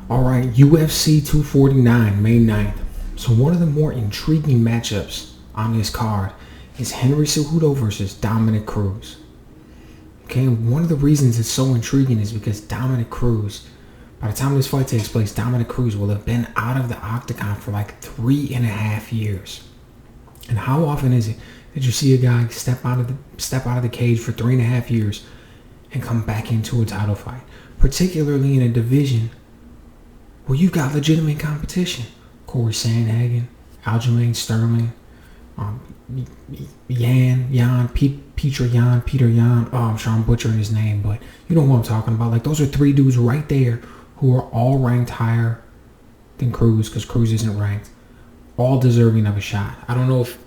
All right, UFC 249, May 9th. So one of the more intriguing matchups on this card is Henry Cejudo versus Dominick Cruz. Okay, and one of the reasons it's so intriguing is because Dominick Cruz, by the time this fight takes place, Dominick Cruz will have been out of the octagon for like 3.5 years. And how often is it that you see a guy step out of the cage for 3.5 years and come back into a title fight, particularly in a division where you've got legitimate competition? Corey Sandhagen, Aljamain Sterling, Peter Yan. Oh, I'm sure I'm butchering his name, but you know who I'm talking about. Like, those are three dudes right there who are all ranked higher than Cruz, because Cruz isn't ranked. All deserving of a shot. I don't know if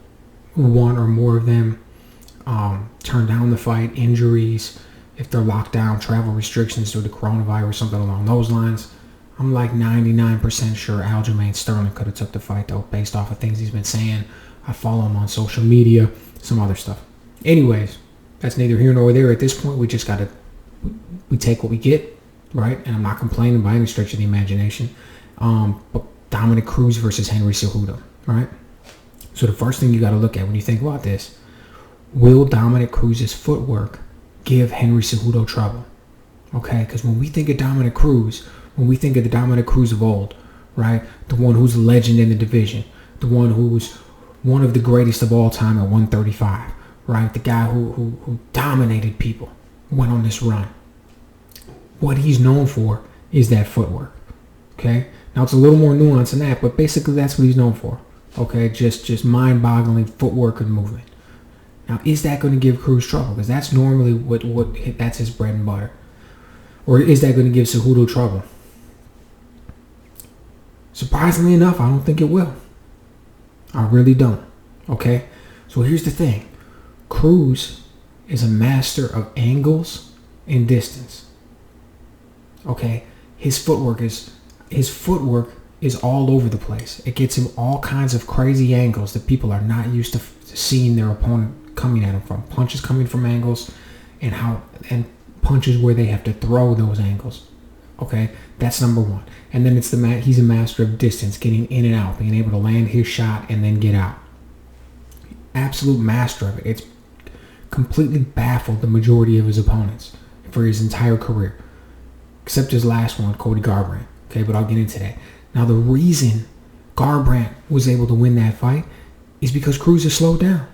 one or more of them turned down the fight, injuries, if they're locked down, travel restrictions due to coronavirus, something along those lines. I'm like 99% sure Aljamain Sterling could have took the fight, though, based off of things he's been saying. I follow him on social media, some other stuff. Anyways, that's neither here nor there. At this point, we just we take what we get, right? And I'm not complaining by any stretch of the imagination. But Dominick Cruz versus Henry Cejudo, right? So the first thing you got to look at when you think about this, will Dominick Cruz's footwork give Henry Cejudo trouble? Okay, because when we think of Dominick Cruz, when we think of the Dominick Cruz of old, right? The one who's a legend in the division, the one who's one of the greatest of all time at 135, right? The guy who dominated people, went on this run. What he's known for is that footwork, okay? Now, it's a little more nuanced than that, but basically that's what he's known for, okay? Just mind-boggling footwork and movement. Now, is that going to give Cruz trouble? Because that's normally that's his bread and butter. Or is that going to give Cejudo trouble? Surprisingly enough, I don't think it will. I really don't. Okay? So here's the thing. Cruz is a master of angles and distance. Okay? His footwork is all over the place. It gets him all kinds of crazy angles that people are not used to seeing their opponent coming at him from. Punches coming from angles and punches where they have to throw those angles. Okay, that's number one. And then he's a master of distance, getting in and out, being able to land his shot and then get out. Absolute master of it. It's completely baffled the majority of his opponents for his entire career, except his last one, Cody Garbrandt. Okay, but I'll get into that. Now, the reason Garbrandt was able to win that fight is because Cruz has slowed down.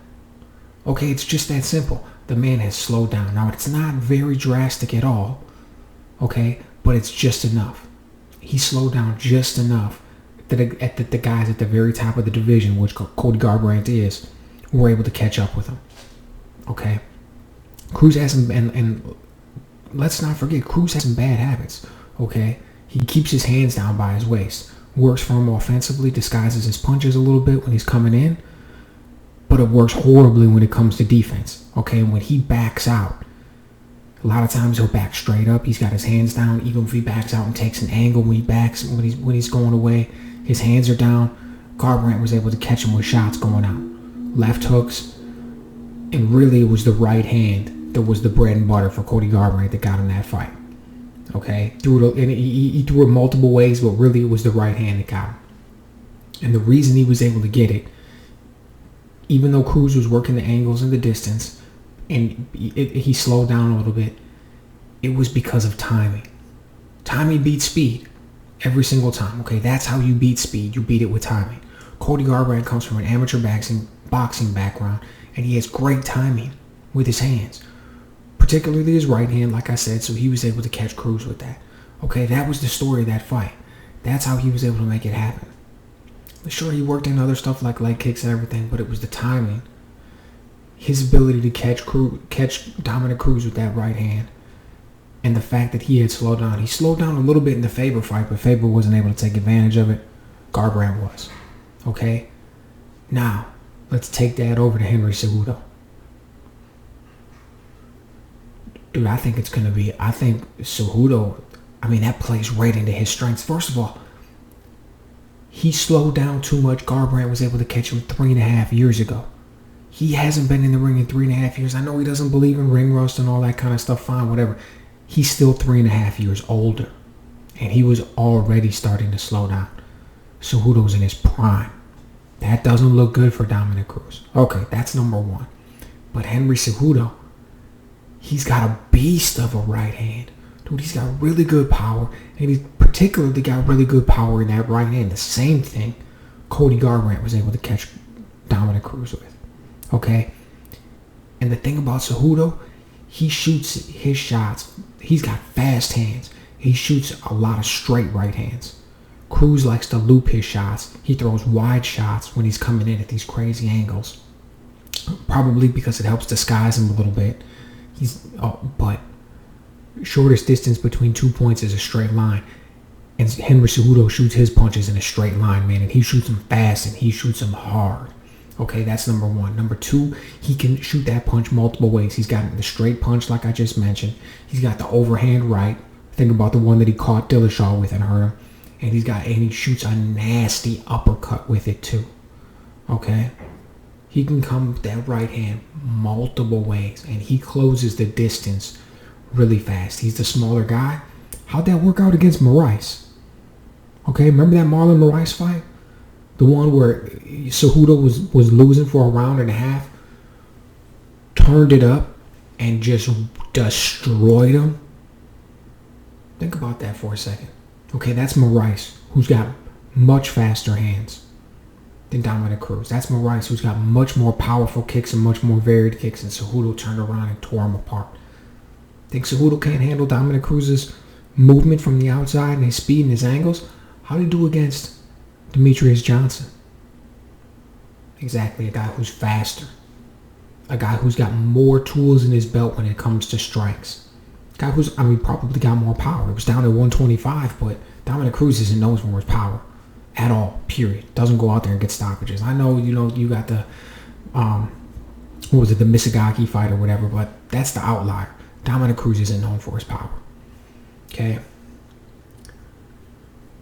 Okay, it's just that simple. The man has slowed down. Now, it's not very drastic at all, okay, but it's just enough. He slowed down just enough that the guys at the very top of the division, which Cody Garbrandt is, were able to catch up with him, okay? Cruz has some, and let's not forget, Cruz has some bad habits, okay? He keeps his hands down by his waist, works for him offensively, disguises his punches a little bit when he's coming in, but it works horribly when it comes to defense, okay? And when he backs out, a lot of times he'll back straight up. He's got his hands down, even if he backs out and takes an angle when he's going away. His hands are down. Garbrandt was able to catch him with shots going out, left hooks, and really it was the right hand that was the bread and butter for Cody Garbrandt that got him that fight. Okay, he threw it multiple ways, but really it was the right hand that got him. And the reason he was able to get it, even though Cruz was working the angles and the distance, and he slowed down a little bit, it was because of timing. Timing beats speed every single time. Okay, that's how you beat speed. You beat it with timing. Cody Garbrandt comes from an amateur boxing background, and he has great timing with his hands, particularly his right hand, like I said, so he was able to catch Cruz with that. Okay, that was the story of that fight. That's how he was able to make it happen. Sure, he worked in other stuff like leg kicks and everything, but it was the timing. His ability to catch Dominick Cruz with that right hand, and the fact that he had slowed down. He slowed down a little bit in the Faber fight, but Faber wasn't able to take advantage of it. Garbrandt was. Okay? Now, let's take that over to Henry Cejudo. Dude, I think Cejudo, that plays right into his strengths. First of all, he slowed down too much. Garbrandt was able to catch him 3.5 years ago. He hasn't been in the ring in 3.5 years. I know he doesn't believe in ring rust and all that kind of stuff. Fine, whatever. He's still 3.5 years older. And he was already starting to slow down. Cejudo's in his prime. That doesn't look good for Dominick Cruz. Okay, that's number one. But Henry Cejudo, he's got a beast of a right hand. Dude, he's got really good power. And he's particularly got really good power in that right hand. The same thing Cody Garbrandt was able to catch Dominick Cruz with. Okay? And the thing about Cejudo, he shoots his shots. He's got fast hands. He shoots a lot of straight right hands. Cruz likes to loop his shots. He throws wide shots when he's coming in at these crazy angles. Probably because it helps disguise him a little bit. But shortest distance between 2 points is a straight line. And Henry Cejudo shoots his punches in a straight line, man. And he shoots them fast and he shoots them hard. Okay, that's number one. Number two, he can shoot that punch multiple ways. He's got the straight punch, like I just mentioned. He's got the overhand right. Think about the one that he caught Dillashaw with and hurt him. And he shoots a nasty uppercut with it too. Okay? He can come with that right hand multiple ways. And he closes the distance really fast. He's the smaller guy. How'd that work out against Moraes? Okay, remember that Marlon Moraes fight? The one where Cejudo was losing for a round and a half, turned it up, and just destroyed him? Think about that for a second. Okay, that's Moraes, who's got much faster hands than Dominick Cruz. That's Moraes, who's got much more powerful kicks and much more varied kicks, and Cejudo turned around and tore him apart. Think Cejudo can't handle Dominick Cruz's movement from the outside and his speed and his angles? How did he do against Demetrius Johnson? Exactly, a guy who's faster. A guy who's got more tools in his belt when it comes to strikes. A guy who's, probably got more power. It was down at 125, but Dominick Cruz isn't known for his power at all, period. Doesn't go out there and get stoppages. I know, you got the, the Misagaki fight or whatever, but that's the outlier. Dominick Cruz isn't known for his power. Okay?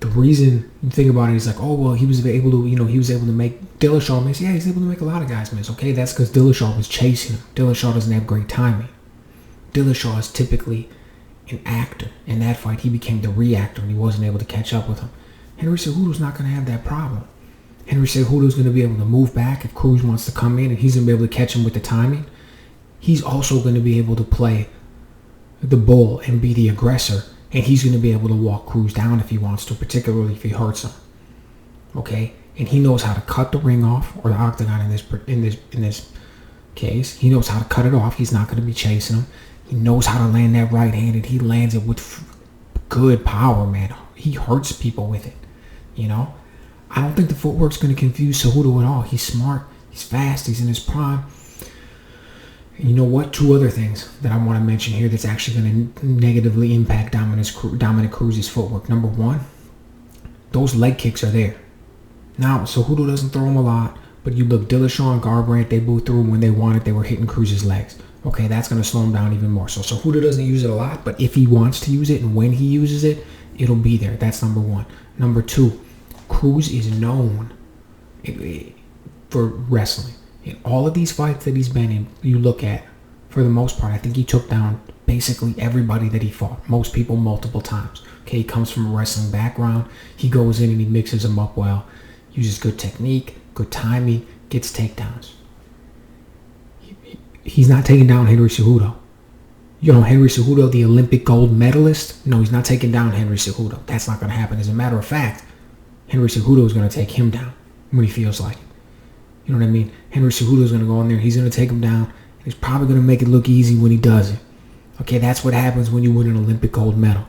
The reason you think about it is like, oh, well, he was able to make Dillashaw miss. Yeah, he's able to make a lot of guys miss. Okay, that's because Dillashaw was chasing him. Dillashaw doesn't have great timing. Dillashaw is typically an actor. In that fight, he became the reactor and he wasn't able to catch up with him. Henry Cejudo's not going to have that problem. Henry Cejudo's going to be able to move back if Cruz wants to come in, and he's going to be able to catch him with the timing. He's also going to be able to play the bull and be the aggressor. And he's going to be able to walk Cruz down if he wants to, particularly if he hurts him. Okay? And he knows how to cut the ring off, or the octagon in this case. He knows how to cut it off. He's not going to be chasing him. He knows how to land that right hand, and he lands it with good power, man. He hurts people with it. I don't think the footwork's going to confuse Cejudo at all. He's smart. He's fast. He's in his prime. And you know what? Two other things that I want to mention here that's actually going to negatively impact Dominick Cruz's footwork. Number one, those leg kicks are there. Now, Cejudo doesn't throw them a lot, but you look, Dillashaw and Garbrandt, they both threw them when they wanted. They were hitting Cruz's legs. Okay, that's going to slow him down even more. So Cejudo doesn't use it a lot, but if he wants to use it and when he uses it, it'll be there. That's number one. Number two, Cruz is known for wrestling. In all of these fights that he's been in, you look at, for the most part, I think he took down basically everybody that he fought. Most people multiple times. Okay, he comes from a wrestling background. He goes in and he mixes them up well. Uses good technique, good timing, gets takedowns. He's not taking down Henry Cejudo. Henry Cejudo, the Olympic gold medalist? No, he's not taking down Henry Cejudo. That's not going to happen. As a matter of fact, Henry Cejudo is going to take him down when he feels like it. You know what I mean? Henry Cejudo is going to go in there. He's going to take him down. And he's probably going to make it look easy when he does it. Okay, that's what happens when you win an Olympic gold medal.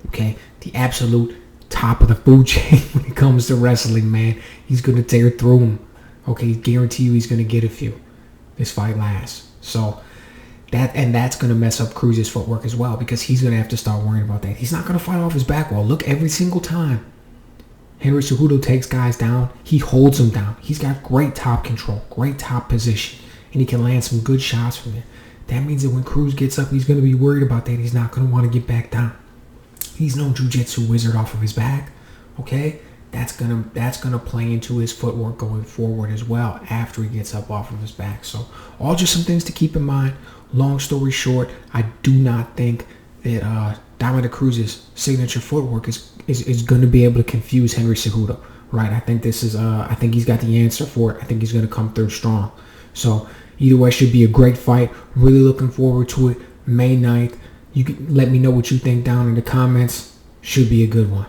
Okay, the absolute top of the food chain when it comes to wrestling, man. He's going to tear through him. Okay, guarantee you he's going to get a few. This fight lasts. So, that's going to mess up Cruz's footwork as well, because he's going to have to start worrying about that. He's not going to fight off his back wall. Look, every single time Henry Cejudo takes guys down, he holds them down. He's got great top control, great top position, and he can land some good shots from it. That means that when Cruz gets up, he's going to be worried about that. He's not going to want to get back down. He's no jiu-jitsu wizard off of his back. Okay? That's gonna play into his footwork going forward as well after he gets up off of his back. So all just some things to keep in mind. Long story short, I do not think that Dominick Cruz's signature footwork is going to be able to confuse Henry Cejudo, right? I think this is I think he's got the answer for it. I think he's going to come through strong. So either way, should be a great fight. Really looking forward to it. May 9th. You can let me know what you think down in the comments. Should be a good one.